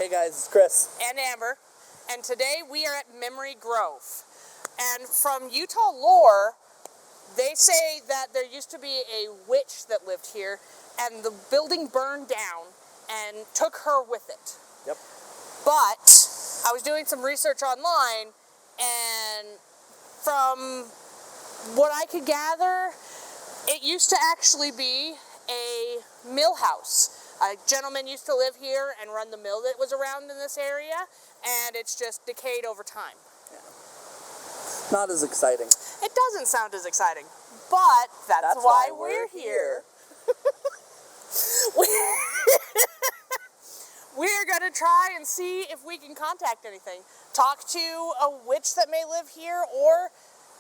Hey guys, it's Chris. And Amber. And today we are at Memory Grove. And from Utah lore, they say that there used to be a witch that lived here, and the building burned down and took her with it. Yep. But I was doing some research online, and from what I could gather, it used to actually be a mill house. A gentleman used to live here and run the mill that was around in this area, and it's just decayed over time. Yeah. Not as exciting. It doesn't sound as exciting, but that's why we're here. We're going to try and see if we can contact anything. Talk to a witch that may live here, or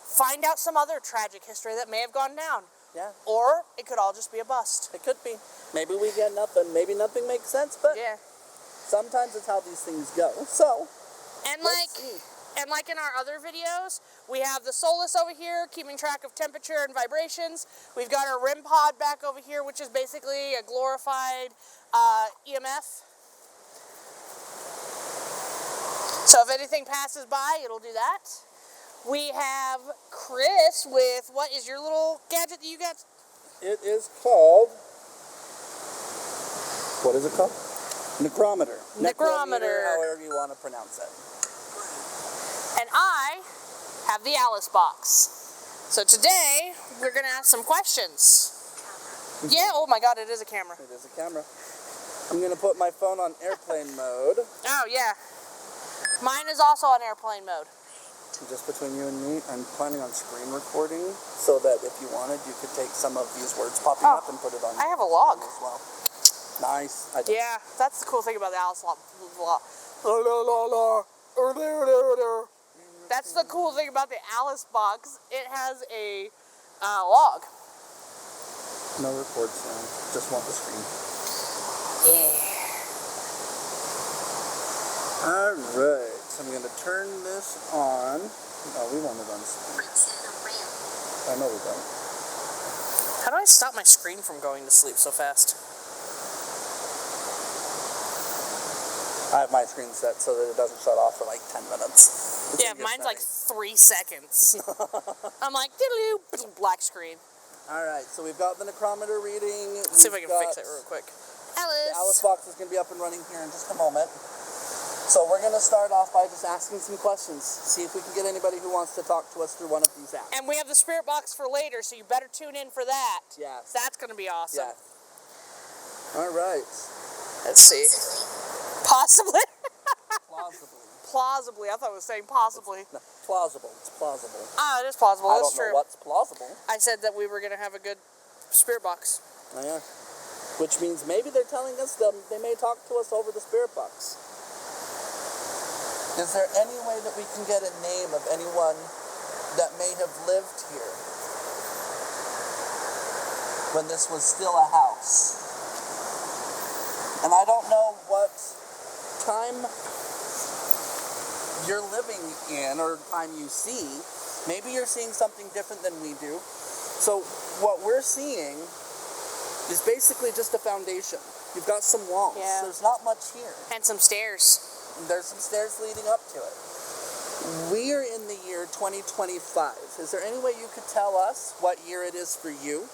find out some other tragic history that may have gone down. Yeah. Or it could all just be a bust. It could be. Maybe we get nothing. Maybe nothing makes sense, but yeah. Sometimes it's how these things go. So, and like in our other videos, we have the Solus over here, keeping track of temperature and vibrations. We've got our REM pod back over here, which is basically a glorified EMF. So if anything passes by, it'll do that. We have Chris with, what is your little gadget that you got? It is called, what is it called? Necrometer. Necrometer. However you want to pronounce it. And I have the Alice box. So today, we're going to ask some questions. Yeah, oh my God, it is a camera. It is a camera. I'm going to put my phone on airplane mode. Oh, yeah. Mine is also on airplane mode. Just between you and me, I'm planning on screen recording so that if you wanted, you could take some of these words popping up and put it on. I have a log as well. Nice. Yeah, that's the cool thing about the Alice log. That's the cool thing about the Alice box. It has a log. No record sound. Just want the screen. Yeah. All right. So I'm going to turn this on. Oh, we want it on screen. I know we don't. How do I stop my screen from going to sleep so fast? I have my screen set so that it doesn't shut off for like 10 minutes. Yeah, mine's like 3 seconds. I'm like, diddle-oo, black screen. All right, so we've got the necrometer reading. Let's see if I can fix it real quick. Alice. The Alice box is going to be up and running here in just a moment. So we're going to start off by just asking some questions. See if we can get anybody who wants to talk to us through one of these apps. And we have the spirit box for later, so you better tune in for that. Yes. That's going to be awesome. Yeah. All right. Let's see. Possibly. Plausibly. Plausibly. I thought it was saying possibly. No, plausible. It's plausible. Ah, it is plausible. That's true. I don't know what's plausible. I said that we were going to have a good spirit box. Oh, yeah. Which means maybe they're telling us they may talk to us over the spirit box. Is there any way that we can get a name of anyone that may have lived here when this was still a house? And I don't know what time you're living in or time you see. Maybe you're seeing something different than we do. So what we're seeing is basically just a foundation. You've got some walls. Yeah. There's not much here. And some stairs. There's some stairs leading up to it. We're in the year 2025. Is there any way you could tell us what year it is for you?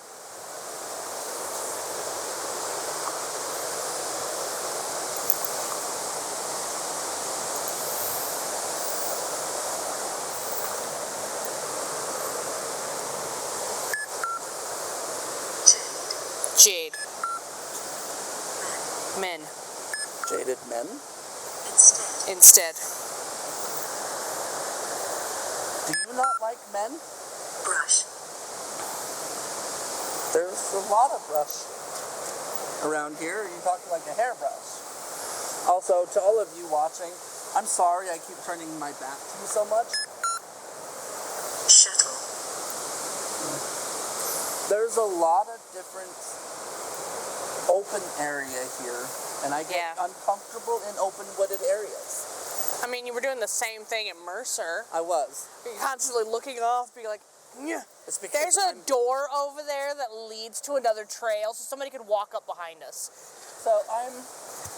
Jade. Men. Jaded men? Instead. Do you not like men? Brush. There's a lot of brush around here. You're talking like a hairbrush. Also, to all of you watching, I'm sorry I keep turning my back to you so much. Shuttle. There's a lot of different open area here, and I get uncomfortable in open wooded areas. I mean, you were doing the same thing at Mercer. I was. You're constantly looking off, being like, yeah. It's because There's a door over there that leads to another trail, so somebody could walk up behind us. So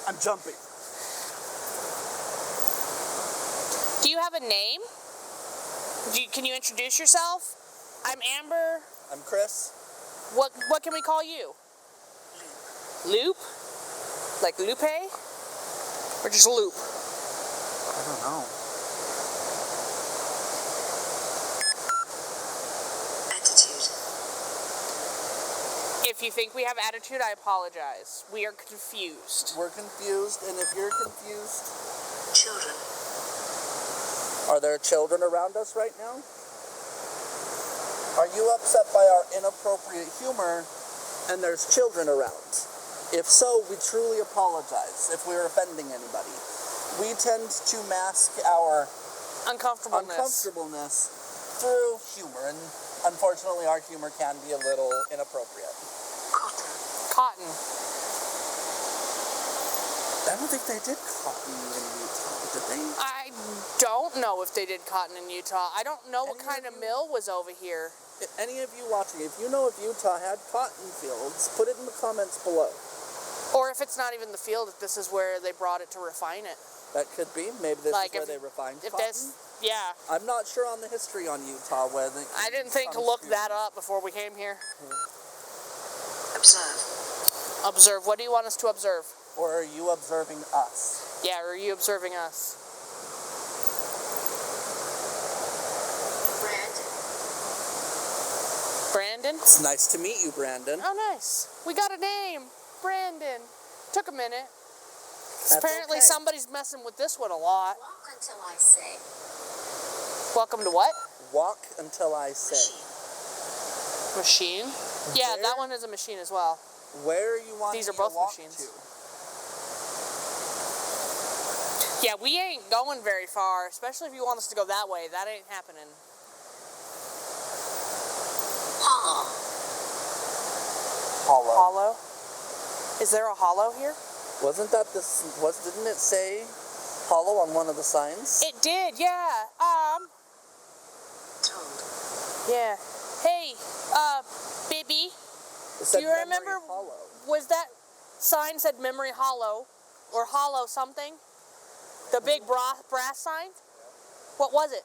I'm jumping. have a name? Can you introduce yourself? I'm Amber. I'm Chris. What can we call you? Loop? Like Lupe? Or just Loop? I don't know. Attitude. If you think we have attitude, I apologize. We are confused. We're confused, and if you're confused, Children. are there children around us right now? Are you upset by our inappropriate humor and there's children around? If so, we truly apologize if we're offending anybody. We tend to mask our uncomfortableness through humor, and unfortunately our humor can be a little inappropriate. Cotton. I don't think they did cotton in Utah, did they? I don't know if they did cotton in Utah. I don't know what kind of mill was over here. Any of you watching, if you know if Utah had cotton fields, put it in the comments below. Or if it's not even the field, if this is where they brought it to refine it. That could be. Maybe this Like is where if- they refined If cotton. this, yeah. I'm not sure on the history on Utah where they. I didn't think to look that up before we came here. Observe. Observe. What do you want us to observe? Or are you observing us? Yeah, or are you observing us? Brandon? It's nice to meet you, Brandon. Oh, nice. We got a name. Brandon. Took a minute. That's Apparently okay. somebody's messing with this one a lot. Walk until I say. Welcome to what? Walk until I say. Machine? Yeah, Where- that one is a machine as well. Where are you wanting These are me both to walk machines. to? Yeah, we ain't going very far, especially if you want us to go that way. That ain't happening. Hollow. Hollow. Hollow? Is there a hollow here? Wasn't that this? Didn't it say hollow on one of the signs? It did, yeah. Told. Yeah. Hey, Bibby, It said do you Memory remember, Hollow. was that sign said Memory Hollow, or Hollow something? The big brass sign? What was it?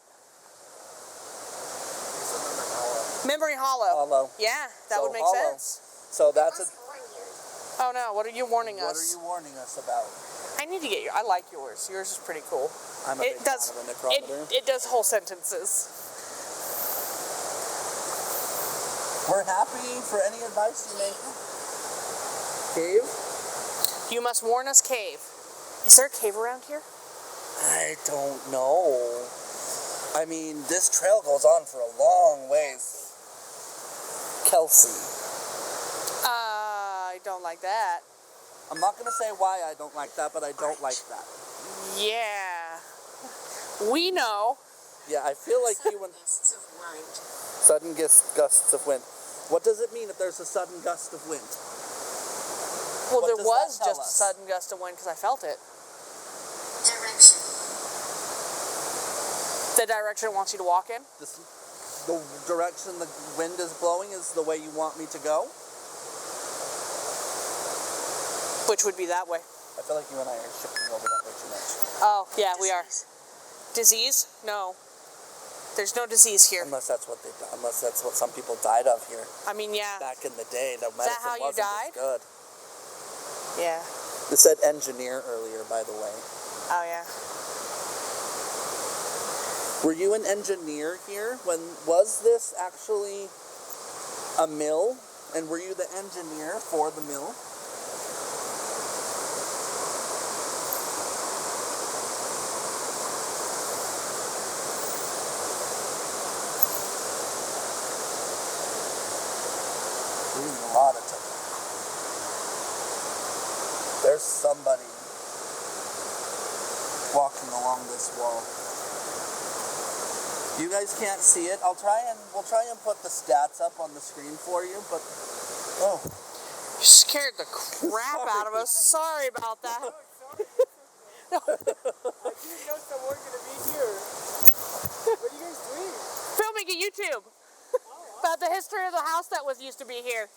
Memory Hollow. Hollow. Yeah, that So would make hollow. sense. So that's a. Oh no, what are you warning What us? are you warning us about? I need to get you. I like yours. Yours is pretty cool. I'm a big It does. fan of a necrometer. It does whole sentences. We're happy for any advice you may have. Cave? You must warn us, cave. Is there a cave around here? I don't know. I mean, this trail goes on for a long ways. Kelsey. I don't like that. I'm not gonna say why I don't like that, but I don't like that. Yeah. We know. Yeah, I feel like you and Gusts of wind. sudden gusts of wind. What does it mean if there's a sudden gust of wind? Well, What there does was that tell just a us? sudden gust of wind because I felt it. Direction. The direction it wants you to walk in. The direction the wind is blowing is the way you want me to go? Which would be that way. I feel like you and I are shifting over that way too much. Oh, yeah, we are. Disease. Disease? No. There's no disease here. Unless that's what they, unless that's what some people died of here I mean, yeah. back in the day. The medicine how you wasn't died? as good. Yeah. It said engineer earlier, by the way. Oh, yeah. Were you an engineer here? Was this actually a mill? And were you the engineer for the mill? There's a lot of time. There's somebody walking along this wall. You guys can't see it. We'll try and put the stats up on the screen for you, but oh, You scared the crap out of us. Sorry about that. I didn't know someone was gonna be here. What are you guys doing? Filming a YouTube about the history of the house that used to be here.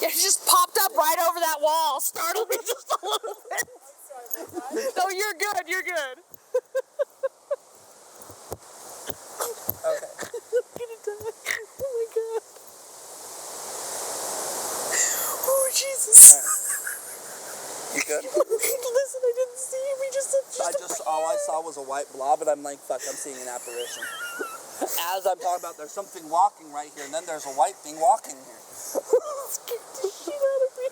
Yeah, it just popped up right over that wall. Startled me just a little bit. Sorry about that. No, you're good. You're good. my god. Oh, Jesus. You good? Listen, I didn't see him. He All I saw was a white blob, and I'm like, fuck, I'm seeing an apparition. As I'm talking about, there's something walking right here, and then there's a white thing walking here. scared the shit out of me.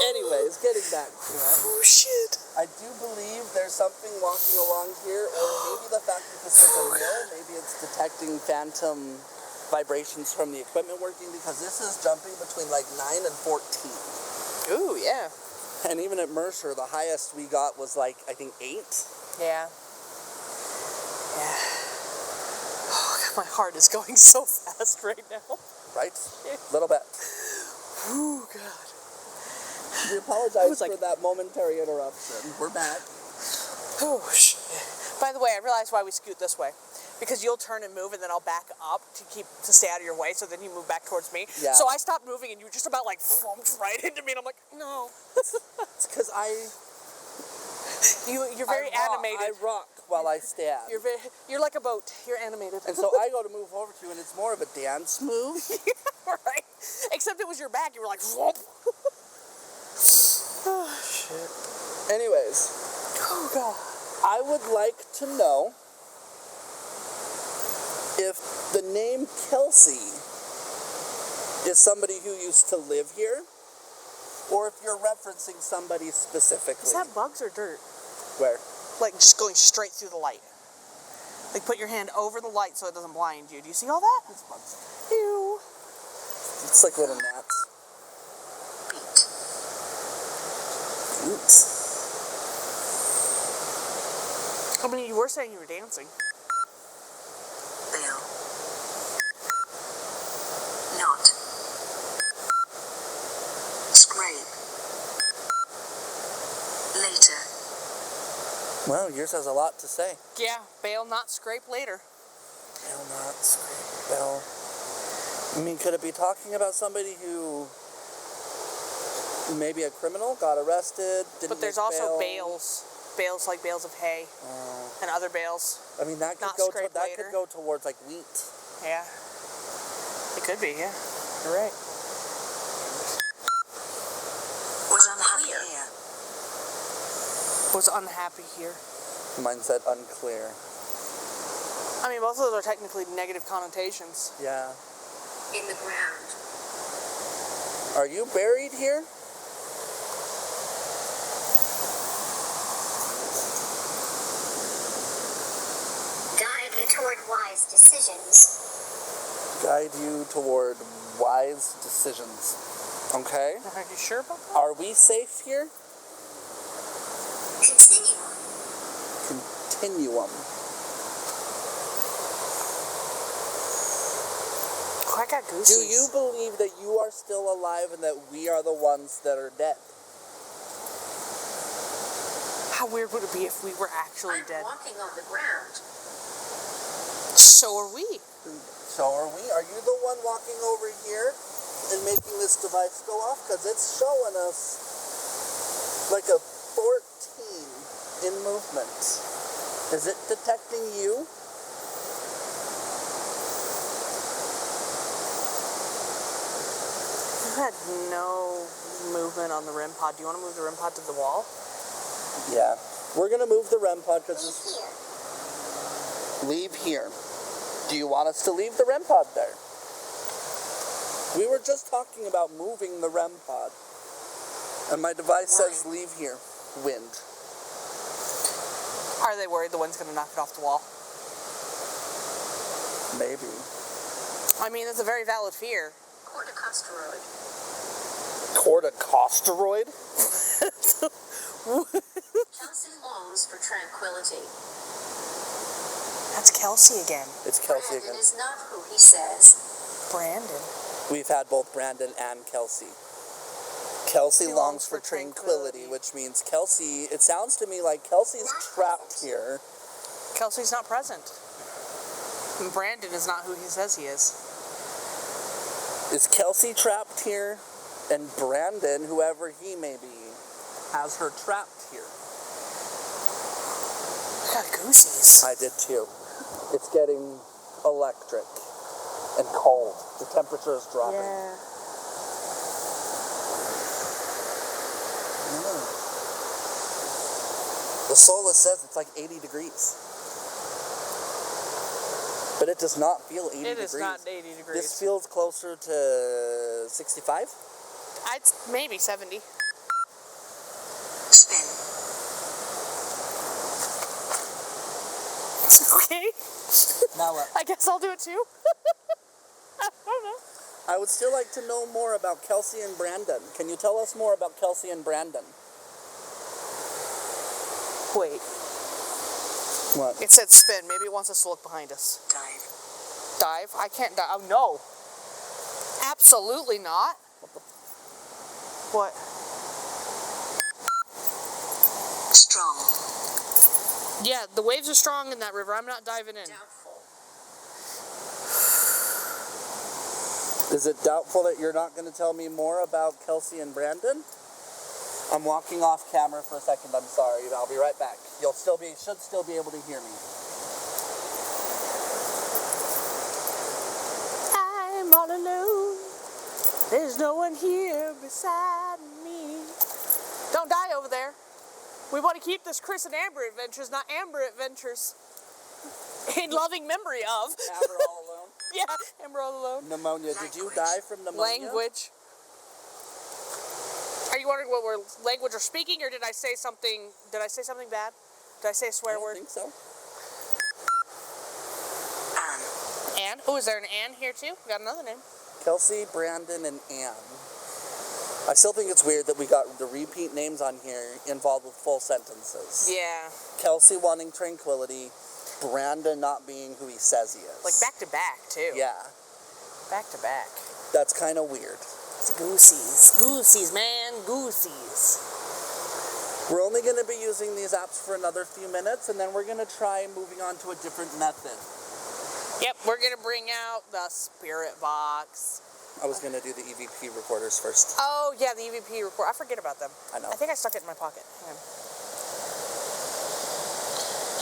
Anyways, getting back to it. Oh, shit. I do believe there's something walking along here, or maybe the fact that this is a mill, maybe it's detecting phantom vibrations from the equipment working, because this is jumping between like 9 and 14. Ooh, yeah. And even at Mercer, the highest we got was like, I think 8. Yeah. Yeah. Oh, God, my heart is going so fast right now. Right? A little bit. Oh, God. We apologize was like- for that momentary interruption. We're back. Oh, shit. By the way, I realized why we scoot this way. Because you'll turn and move, and then I'll back up to stay out of your way, so then you move back towards me. Yeah. So I stopped moving, and you just about like thumped right into me, and I'm like, no. It's because You're very animated. I rock while I stand. You're like a boat. You're animated. And so I go to move over to you, and it's more of a dance move. Right. Except it was your back. You were like, whoop. Oh, shit. Anyways, Oh, God. I would like to know if the name Kelsey is somebody who used to live here, or if you're referencing somebody specifically. Is that bugs or dirt? Where? Like just going straight through the light. Like put your hand over the light so it doesn't blind you. Do you see all that? It's bugs. Ew. It's like little gnats. Oops. I mean, you were saying you were dancing. Bill. Not. Scrape. Later. Well, yours has a lot to say. Yeah, bail, not scrape later. Bell, not scrape, bell. I mean, could it be talking about somebody who maybe a criminal, got arrested, didn't But there's make also bail? bales. Bales like bales of hay and other bales. I mean, that could Not go scrape that later. could go towards like wheat. Yeah. It could be, yeah. You're right. Was unhappy here. Was unhappy here. Mine said unclear. I mean, both of those are technically negative connotations. Yeah. In the ground. Are you buried here? Guide you toward wise decisions. Guide you toward wise decisions. Okay. Are you sure about that? Are we safe here? Continuum. Continuum. Oh, I got goosies. Do you believe that you are still alive and that we are the ones that are dead? How weird would it be if we were actually I'm dead? walking on the ground. So are we. So are we? Are you the one walking over here and making this device go off? Because it's showing us like a 14 in movement. Is it detecting you? You had no movement on the REM pod. Do you want to move the REM pod to the wall? Yeah. We're going to move the REM pod because Leave it's... here. Leave here. Do you want us to leave the REM pod there? We were just talking about moving the REM pod. And my device says leave here. Wind. Are they worried the wind's going to knock it off the wall? Maybe. I mean, that's a very valid fear. Corticosteroid. Corticosteroid? Kelsey longs for tranquility. That's Kelsey again. It's Kelsey Brandon again. is not who he says. Brandon. We've had both Brandon and Kelsey. Kelsey He longs for tranquility, which means Kelsey, it sounds to me like Kelsey's trapped here. Kelsey's not present. And Brandon is not who he says he is. Is Kelsey trapped here? And Brandon, whoever he may be, has her trapped here. I got goosies. I did too. It's getting electric and cold. The temperature is dropping. Yeah. The Sola says it's like 80 degrees. But it does not feel 80 It degrees. is not 80 degrees. This feels closer to 65. I'd maybe 70. Spin. Okay. Now what? I guess I'll do it too. I don't know. I would still like to know more about Kelsey and Brandon. Can you tell us more about Kelsey and Brandon? Wait. What? It said spin. Maybe it wants us to look behind us. Dive. Dive? I can't dive. Oh, no. Absolutely not. What? Strong. Yeah, the waves are strong in that river. I'm not diving in. Doubtful. Is it doubtful that you're not going to tell me more about Kelsey and Brandon? I'm walking off camera for a second. I'm sorry. I'll be right back. Should still be able to hear me. I'm all alone. There's no one here beside me. Don't die over there. We want to keep this Chris and Amber Adventures, not Amber Adventures. In loving memory of. Amber all alone. Yeah, Amber all alone. Pneumonia. Did you die from pneumonia? Language. Are you wondering what language we're speaking, or did I say something? Did I say something bad? Did I say a I swear don't word? think so. Anne. Anne? Oh, is there an Anne here too? We got another name. Kelsey, Brandon, and Anne. I still think it's weird that we got the repeat names on here involved with full sentences. Yeah. Kelsey wanting tranquility, Brandon not being who he says he is. Like back to back too. Yeah, Back to back. that's kind of weird. It's goosies. Goosies, man. Goosies. We're only going to be using these apps for another few minutes, and then we're going to try moving on to a different method. Yep, we're gonna bring out the spirit box. I was going to do the EVP recorders first. Oh yeah, the EVP record. I forget about them. I know. I think I stuck it in my pocket. Hang on.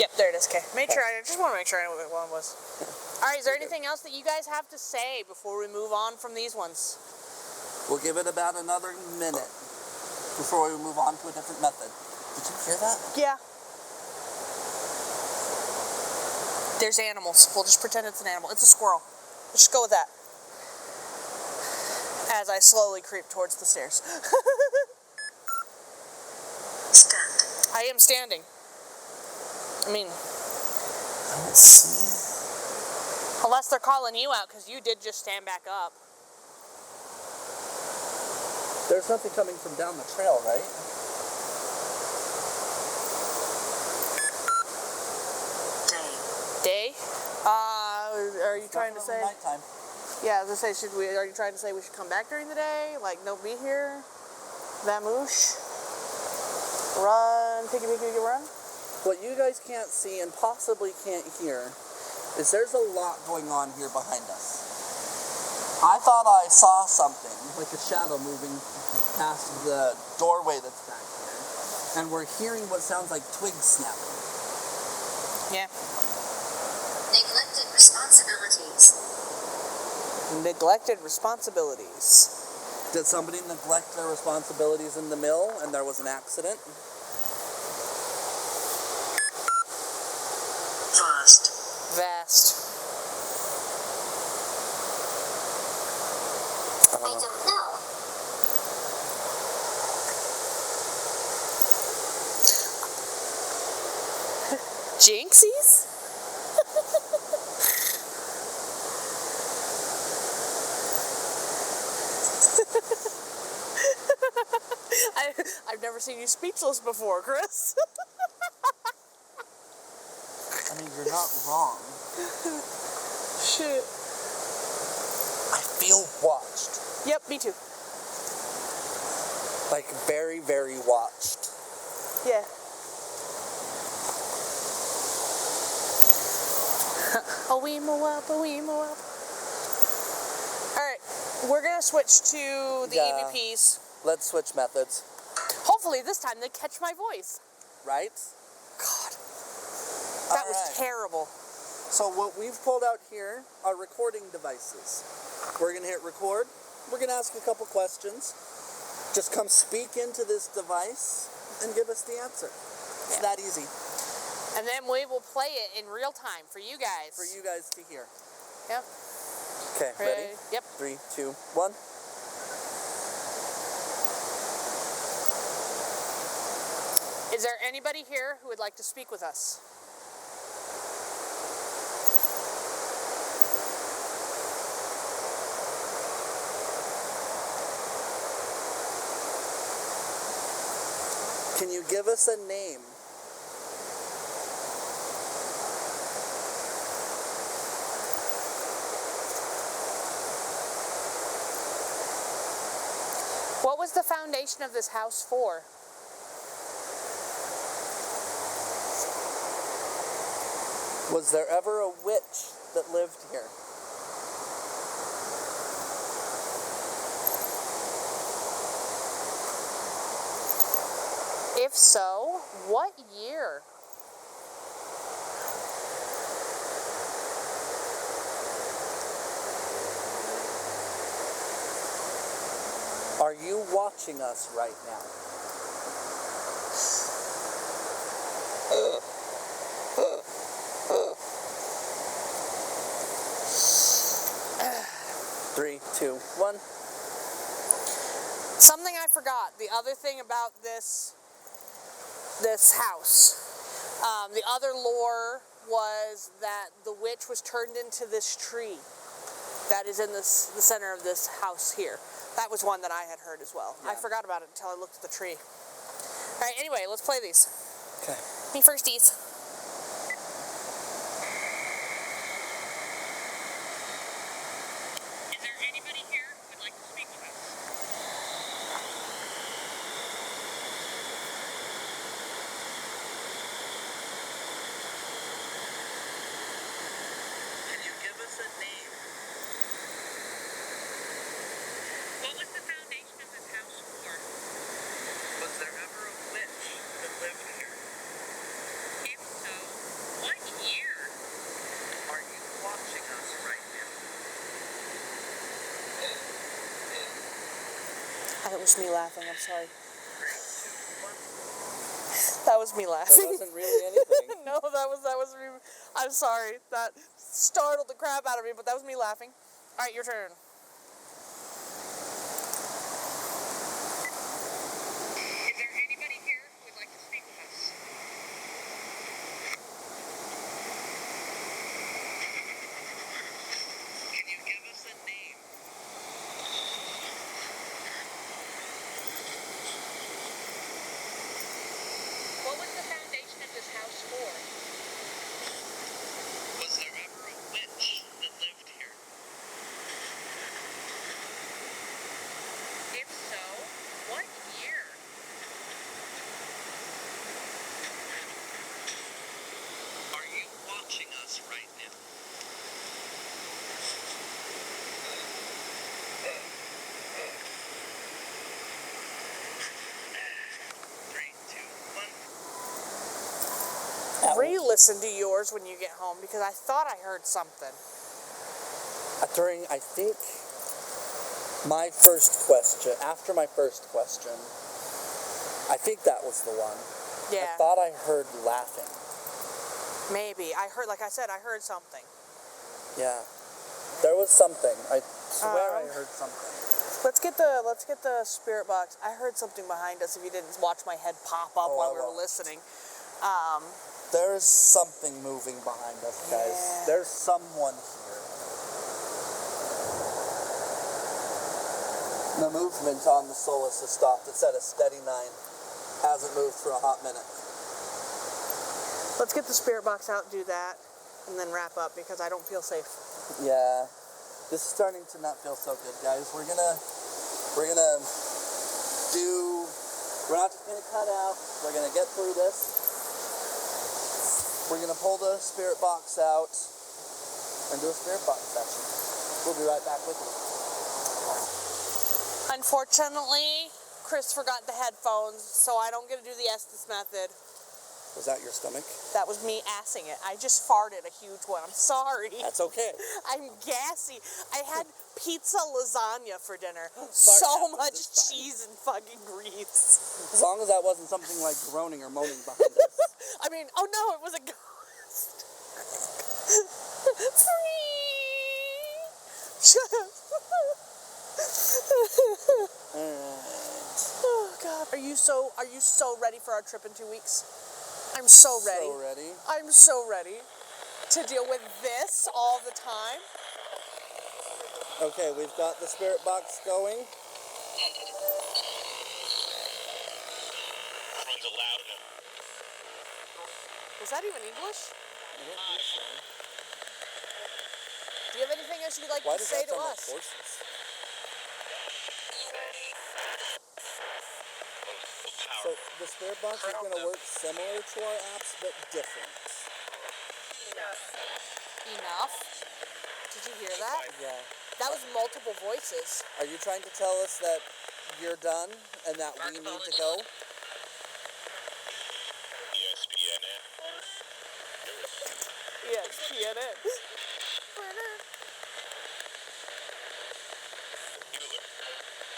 Yep, there it is. Okay, I just want to make sure I know what one was. All right, is there anything else that you guys have to say before we move on from these ones? We'll give it about another minute before we move on to a different method. Did you hear that? Yeah. There's animals. We'll just pretend it's an animal. It's a squirrel. Let's just go with that. As I slowly creep towards the stairs. Stand. I am standing. I mean, I don't see. unless they're calling you out because you did just stand back up. There's nothing coming from down the trail, right? Day. Day? Are you trying to say? Nighttime. Yeah, I was gonna say, are you trying to say we should come back during the day? Like, no be here? Vamoosh? Run, piggy, run? What you guys can't see and possibly can't hear is there's a lot going on here behind us. I thought I saw something, like a shadow moving past the doorway that's back here. And we're hearing what sounds like twigs snapping. Yeah. Neglected responsibilities. Neglected responsibilities. Did somebody neglect their responsibilities in the mill and there was an accident? Vast. Vast. I don't know. Jinxies? I've never seen you speechless before, Chris. I mean, you're not wrong. Shit. I feel watched. Yep, me too. Like, very, very watched. Yeah. A weemo up, a weemo up. Alright, we're gonna switch to the Yeah. EVPs. Let's switch methods, Hopefully this time they catch my voice. right? God. That was Alright. terrible. So what we've pulled out here are recording devices. We're going to hit record. We're going to ask a couple questions. Just come speak into this device and give us the answer. It's that easy And then we will play it in real time for you guys. for you guys to hear. Yep. Okay, ready? Yep. 3, 2, 1. Is there anybody here who would like to speak with us? Can you give us a name? What was the foundation of this house for? Was there ever a witch that lived here? If so, what year? Are you watching us right now? Three, two, one. Something I forgot. The other thing about this house. The other lore was that the witch was turned into this tree that is in the center of this house here. That was one that I had heard as well. I Yeah. forgot about it until I looked at the tree. All right, anyway, let's play these. Okay. Me firsties. Is there anybody here who would like to speak with us? Can you give us a name? What was the foundation of this house for? Was there ever a witch that lived here? If so, what year? Are you watching us right now? That was me laughing, I'm sorry. 3, 2, 1. That was me There laughing. wasn't really anything. No, that was me. I'm sorry. That startled the crap out of me, but that was me laughing. All right, your turn. Is there anybody here who would like to speak with us? Can you give us a name? What was the foundation of this house for? Was there ever a witch that lived here? If so, what year? Are you watching us right now? Three, two, one. Re-listen to yours when you get home because I thought I heard something. During, I think, my first question, after my first question, I think that was the one. Yeah, I thought I heard laughing. maybe. I heard, like I said, I heard something. Yeah. There was something. I swear I heard something. Let's get the spirit box. I heard something behind us. If you didn't watch my head pop up Oh, while I we were watched. listening. There's something moving behind us, guys. Yeah. There's someone here. The movement on the Solus has stopped. It's at a steady 9. Hasn't moved for a hot minute. Let's get the spirit box out, do that, and then wrap up because I don't feel safe. Yeah. This is starting to not feel so good, guys. We're not just gonna cut out. We're gonna get through this. We're gonna pull the spirit box out and do a spirit box session. We'll be right back with you. Unfortunately, Chris forgot the headphones, so I don't get to do the Estes method. Was that your stomach? That was me assing it. I just farted a huge one. I'm sorry. That's okay. I'm gassy. I had pizza lasagna for dinner. Fart So happens, much it's fine. cheese and fucking grease. As long as that wasn't something like groaning or moaning behind us. I mean, oh no, it was a ghost. Alright. Oh God, are you so ready for our trip in 2 weeks? I'm so ready. So ready. I'm so ready to deal with this all the time. Okay, we've got the spirit box going. Runs loud enough. Is that even English? I don't think so. Do you have anything else you'd like Why to does say that to sound like us? horses? So the spirit box is going to work similar to our apps, but different. Enough. Did you hear that? Yeah. That was multiple voices. Are you trying to tell us that you're done and that we need to go? ESPN. Yes, CNN.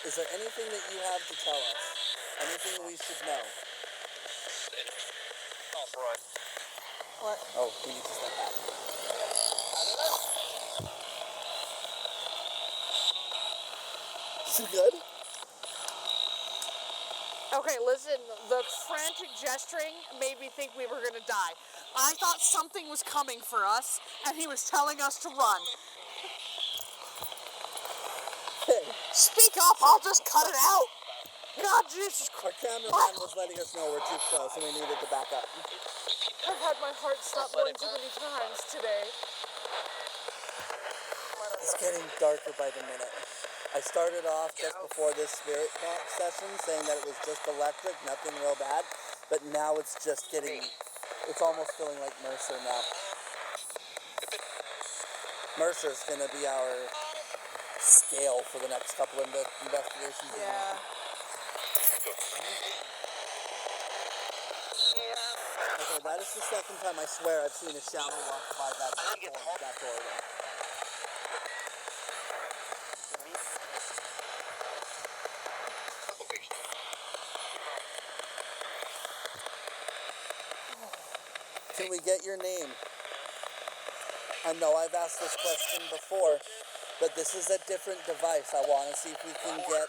Is there anything that you have to tell us? Anything we should know? Off right. What? Oh, we need to step back. You good? Okay, listen, the frantic gesturing made me think we were gonna die. I thought something was coming for us, and he was telling us to run. Hey, Speak up, I'll just cut it out. God, Jesus our Christ. cameraman was letting us know we're too close and we needed to back up. I've had my heart stop going too many times today. It's getting darker by the minute. I started off just before this spirit box session saying that it was just electric, nothing real bad, but now it's just getting, it's almost feeling like Mercer now. Mercer's going to be our scale for the next couple of investigations. Yeah. Okay, that is the second time I swear I've seen a shadow walk by that doorway. Can we get your name? I know I've asked this question before, but this is a different device. I want to see if we can get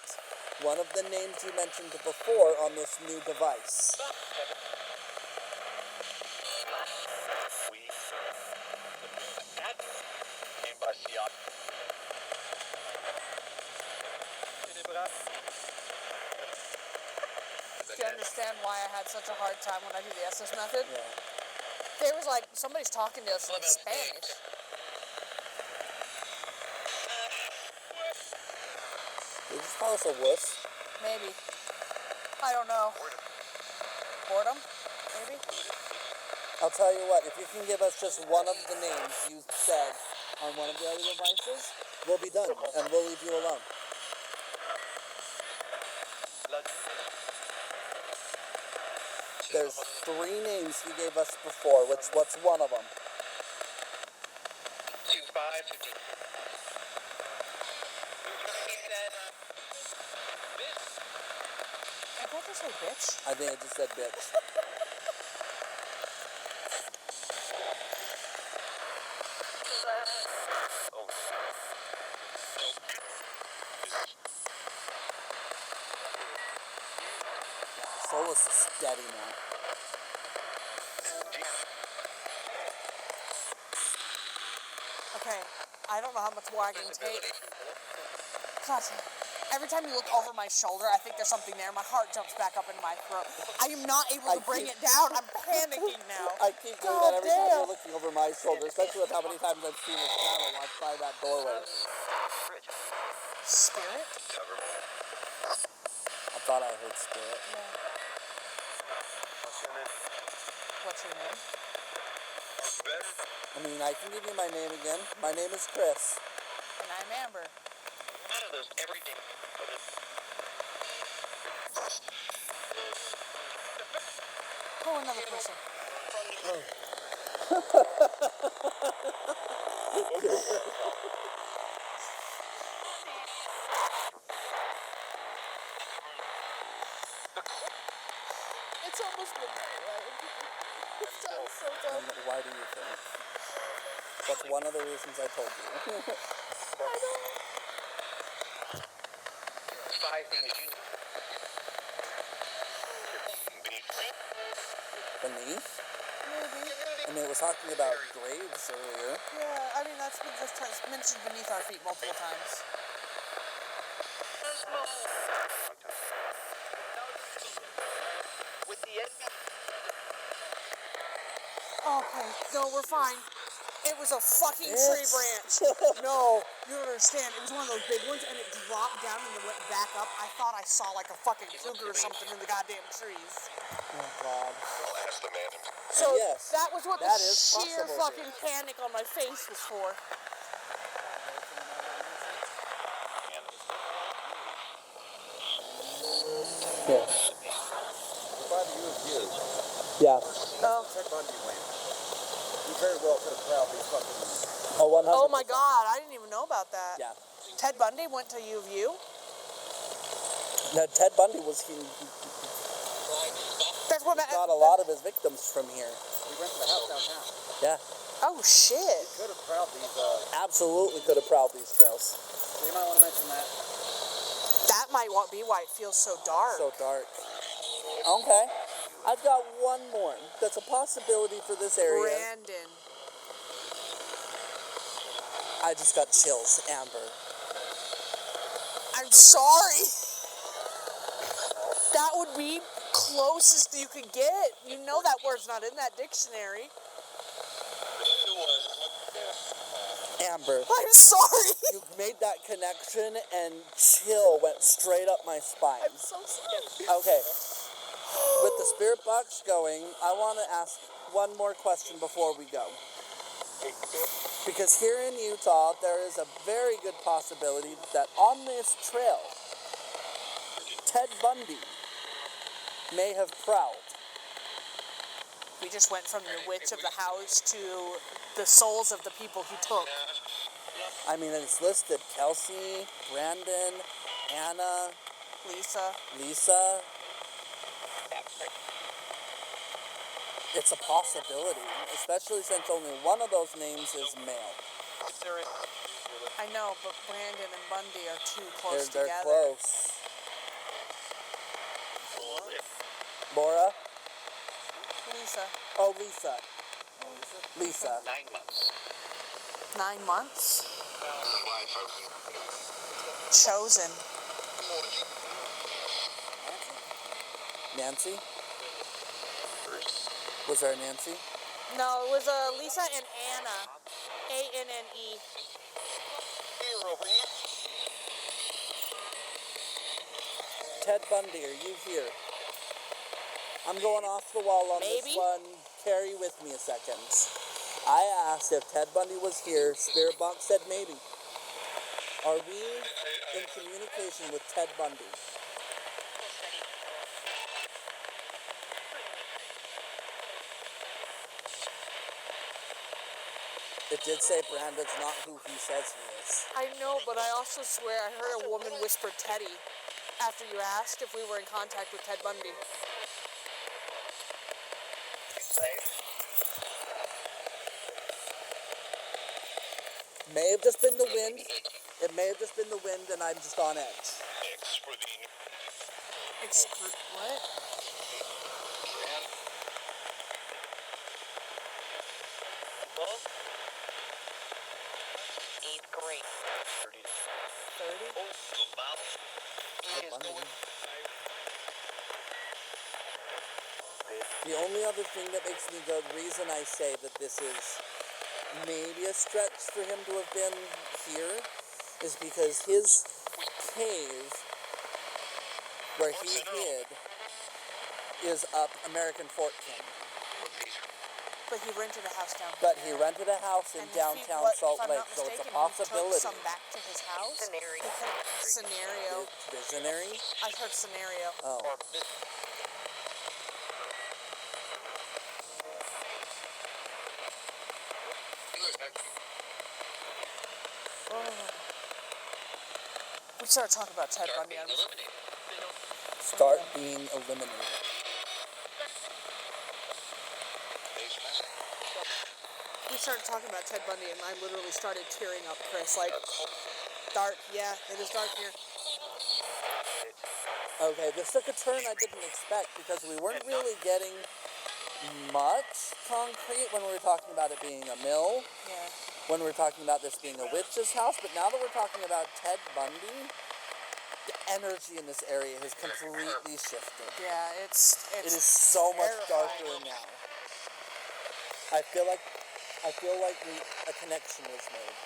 one of the names you mentioned before on this new device. Do you understand why I had such a hard time when I do the SS method? Yeah. There was like, somebody's talking to us in Spanish. Did you just call us a wuss? Maybe. I don't know. Boredom? Maybe? I'll tell you what, if you can give us just one of the names you said on one of the other devices, we'll be done, and we'll leave you alone. There's 3 names you gave us before. What's one of them? 25. I thought this was bitch. I think I just said bitch. Solus is steady now. Okay, I don't know how much more I can take. God, every time you look over my shoulder, I think there's something there. My heart jumps back up into my throat. I am not able to bring it down. I'm panicking now. I keep doing that every time you're looking over my shoulder, especially with how many times I've seen a shadow walk by that doorway. Spirit? I thought I heard spirit. Yeah. What's your name? I mean, I can give you my name again. My name is Chris. And I'm Amber. Oh, another person. It's almost midnight, right? It sounds so dumb. And why do you think? That's one of the reasons I told you. I know. 5 things you Beneath? Maybe. I mean, it was talking about graves earlier. Yeah, I mean, that's been just mentioned beneath our feet multiple times. with the end. Okay, no, we're fine. It was a fucking tree It's- branch. No, you don't understand. It was one of those big ones, and it dropped down and then went back up. I thought I saw like a fucking cougar or something in the goddamn trees. Oh, God. I'll ask the man himself. So yes, that was what that the is sheer possible fucking panic on my face was for. Yeah. By the U of U, Yeah. Oh. Ted Bundy went. He very well could have plowed these fucking. Oh, 100%. Oh my God, I didn't even know about that. Yeah. Ted Bundy went to U of U? No, Ted Bundy was he That's what got a lot of his victims from here. He went to the house downtown. Yeah. Oh shit. Could have plowed these. Absolutely could have prowled these trails. So you might want to mention that. That might be why it feels so dark. So dark. Okay. I've got one more. That's a possibility for this area. Brandon. I just got chills, Amber. I'm sorry. That would be closest you could get. You know that word's not in that dictionary. Amber. I'm sorry. You made that connection and chill went straight up my spine. I'm so sorry. Okay. With the spirit box going, I want to ask one more question before we go. Because here in Utah, there is a very good possibility that on this trail, Ted Bundy may have prowled. We just went from the witch of the house to the souls of the people he took. I mean, it's listed Kelsey, Brandon, Anna, Lisa. It's a possibility, especially since only one of those names is male. I know, but Brandon and Bundy are too close They're together. close. Laura? Lisa. Oh, Lisa. Lisa. 9 months. 9 months? Wife Chosen. Nancy? Was there a Nancy? No, it was Lisa and Anna. A-N-N-E. Ted Bundy, are you here? I'm going off the wall on Maybe. this one. Carry with me a second. I asked if Ted Bundy was here. Spirit Box said maybe. Are we in communication with Ted Bundy? It did say Brandon's not who he says he is. I know, but I also swear I heard a woman whisper Teddy after you asked if we were in contact with Ted Bundy. May have just been the wind. It may have just been the wind and I'm just on edge. What? grade. 30? The only other thing that makes me go, the reason I say that this is maybe a stretch for him to have been here is because his cave where he hid is up American Fort King. But he rented a house down But here. he rented a house in And downtown if Salt I'm Lake, not so it's a mistaken, possibility. He took some back to his house. Scenario. Visionary? I heard scenario. Oh. started talking about Ted Start Bundy. being I was eliminated. Start being eliminated. Base message. we started talking about Ted Bundy, and I literally started tearing up, Chris. Like, dark. Yeah, it is dark here. Okay, this took a turn I didn't expect because we weren't really getting much concrete when we were talking about it being a mill, Yeah. when we were talking about this being a witch's house, but now that we're talking about Ted Bundy, the energy in this area has completely shifted. Yeah, it's It is so much terrifying. darker now. I feel like a connection was made.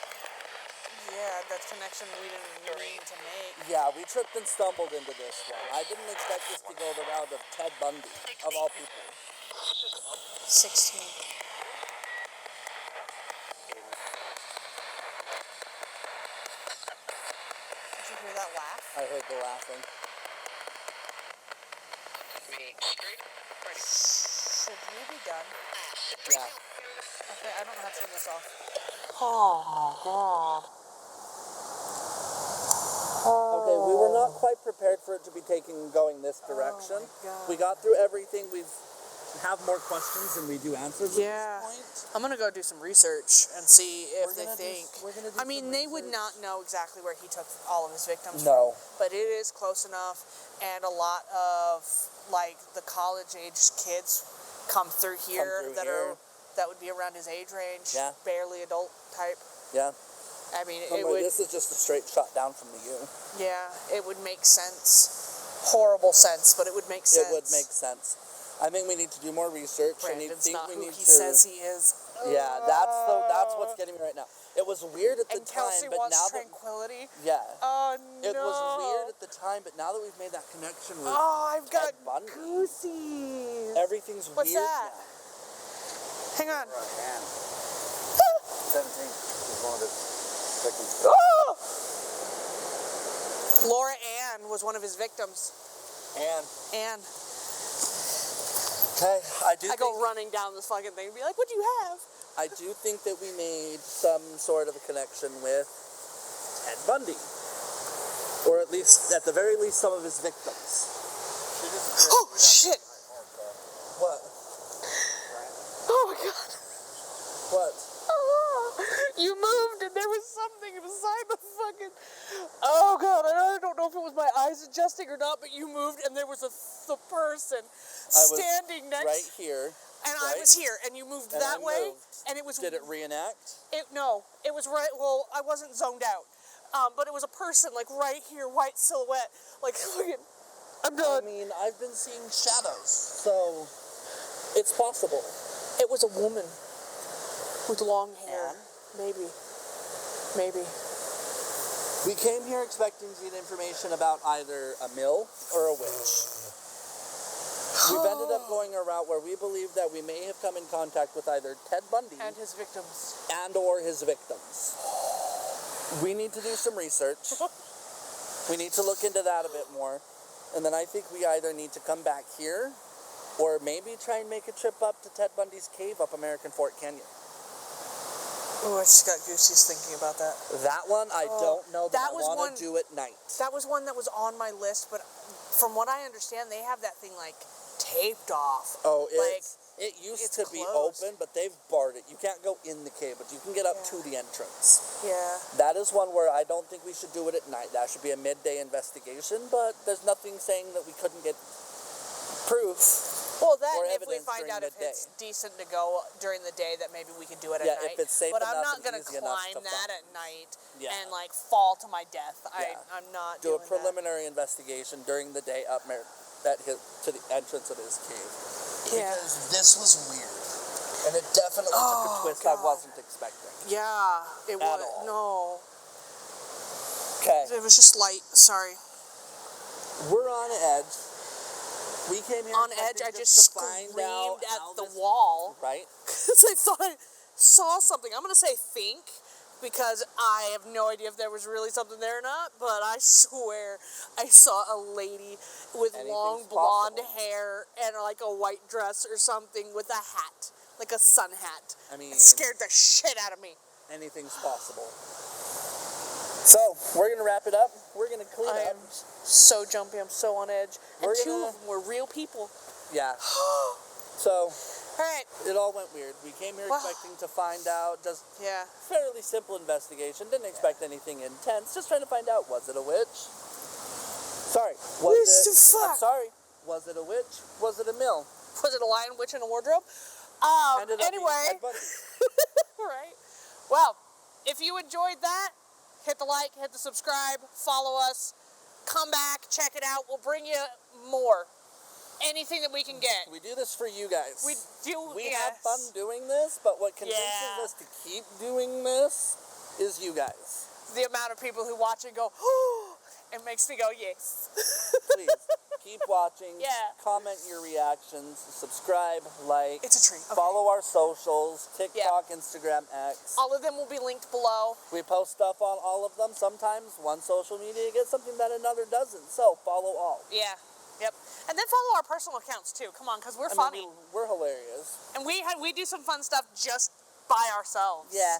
Yeah, that connection we didn't mean to make. Yeah, we tripped and stumbled into this one. I didn't expect this to go the route of Ted Bundy, of all people. 16. Did you hear that laugh? I heard the laughing. Me straight. Ready. Should we be done? Yeah. Okay, I don't know how to turn this off. Oh, God. Okay, we were not quite prepared for it to be going this direction. my God. We got through everything. We have more questions than we do answers Yeah. at this point. I'm gonna go do some research and see if We're they gonna do- think. we're gonna do I mean, some they would research. not know exactly where he took all of his victims No. from, but it is close enough, and a lot of like the college-aged kids come through here through that would be around his age range, Yeah. barely adult type. Yeah. I mean, I'm it like, would. this is just a straight shot down from the U. Yeah, it would make sense. Horrible sense, but it would make sense. It would make sense. I think we need to do more research. Brandon's not we who need he to. says he is. Yeah, that's what's getting me right now. It was weird at the And time, Kelsey but wants now tranquility. yeah, Oh no! it was weird at the time, but now that we've made that connection with Oh, I've got Ted Bundy, goosies. everything's What's weird that? now. Hang on. 17 is one of his victims. Oh! Laura Ann was one of his victims. And Ann. okay, I go running down this fucking thing and be like, "What do you have?" I do think that we made some sort of a connection with Ted Bundy, or at the very least, some of his victims. Oh shit! What? Oh my god! What? You moved and there was something beside the fucking. Oh god! I don't know if it was my eyes adjusting or not, but you moved and there was the person I was standing next. right here. And I right? was here, and you moved And that I way, moved. and it was. Did it reenact? No, it was right. Well, I wasn't zoned out, but it was a person like right here, white silhouette. Like, look at. I'm I done. mean, I've been seeing shadows, so it's possible. It was a woman with long hair. And? Maybe. We came here expecting to get information about either a mill or a witch. We've ended up going a route where we believe that we may have come in contact with either Ted Bundy And his victims. and or his victims. We need to do some research. We need to look into that a bit more. And then I think we either need to come back here or maybe try and make a trip up to Ted Bundy's cave up American Fort Canyon. Oh, I just got goosies thinking about that. That one, I don't know that that I was want one- to do at night. That was one that was on my list, but from what I understand, they have that thing like taped off. Oh, Like, it used it's to be closed. open, but they've barred it. You can't go in the cave, but you can get up Yeah. to the entrance. Yeah. That is one where I don't think we should do it at night. That should be a midday investigation, but there's nothing saying that we couldn't get proof. Well, that Or and if we evidence find during out the if it's day. decent to go during the day, that maybe we could do it at Yeah, night. if it's safe but I'm enough not and gonna easy enough to climb that find. at night Yeah. and like fall to my death. Yeah. I'm not Do a doing preliminary investigation during the day up to the entrance of his cave. that. Yeah. Because this was weird. And it definitely took Oh, a twist I God. wasn't expecting. Yeah. It was all. no. Okay, It was just light. Sorry. we're on edge. We came here On edge, expecting I just to screamed find out at how the this- wall. Right? Because I thought I saw something. I'm gonna say think, because I have no idea if there was really something there or not. But I swear I saw a lady with Anything's long blonde possible. hair and like a white dress or something with a hat, like a sun hat. I mean, It scared the shit out of me. anything's possible. So we're gonna wrap it up. We're gonna clean I up. am so jumpy. I'm so on edge. And We're two gonna- of them were real people. Yeah. So All right. it all went weird. We came here Wow. expecting to find out just Yeah. fairly simple investigation. Didn't expect anything intense. Just trying to find out, was it a witch? Sorry. Was Mr. it? Fuck. I'm sorry. Was it a witch? Was it a mill? Was it a lion, witch, and a wardrobe? Ended up being Anyway. Ted Bundy. Right. Well, if you enjoyed that, hit the like, hit the subscribe, follow us, come back, check it out. We'll bring you more. Anything that we can get. We do this for you guys. We do. We yes. have fun doing this, but what convinces Yeah. us to keep doing this is you guys. The amount of people who watch it go, oh, it makes me go, yes. Please keep watching. Yeah. Comment your reactions. Subscribe, like. It's a treat. Okay. Follow our socials: TikTok, Instagram, X. All of them will be linked below. We post stuff on all of them. Sometimes one social media gets something that another doesn't. So follow all. Yeah. Yep. And then follow our personal accounts too. Come on, because we're funny. I mean, we're hilarious. And we do some fun stuff just by ourselves. Yeah.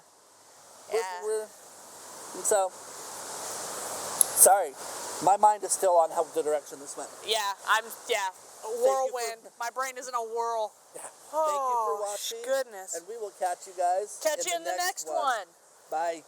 Yeah. So, sorry. My mind is still on how the direction this went. Yeah. A whirlwind. My brain is in a whirl. Yeah. Thank you Oh, for watching. goodness. And we will catch you guys Catch you in the next one. Bye.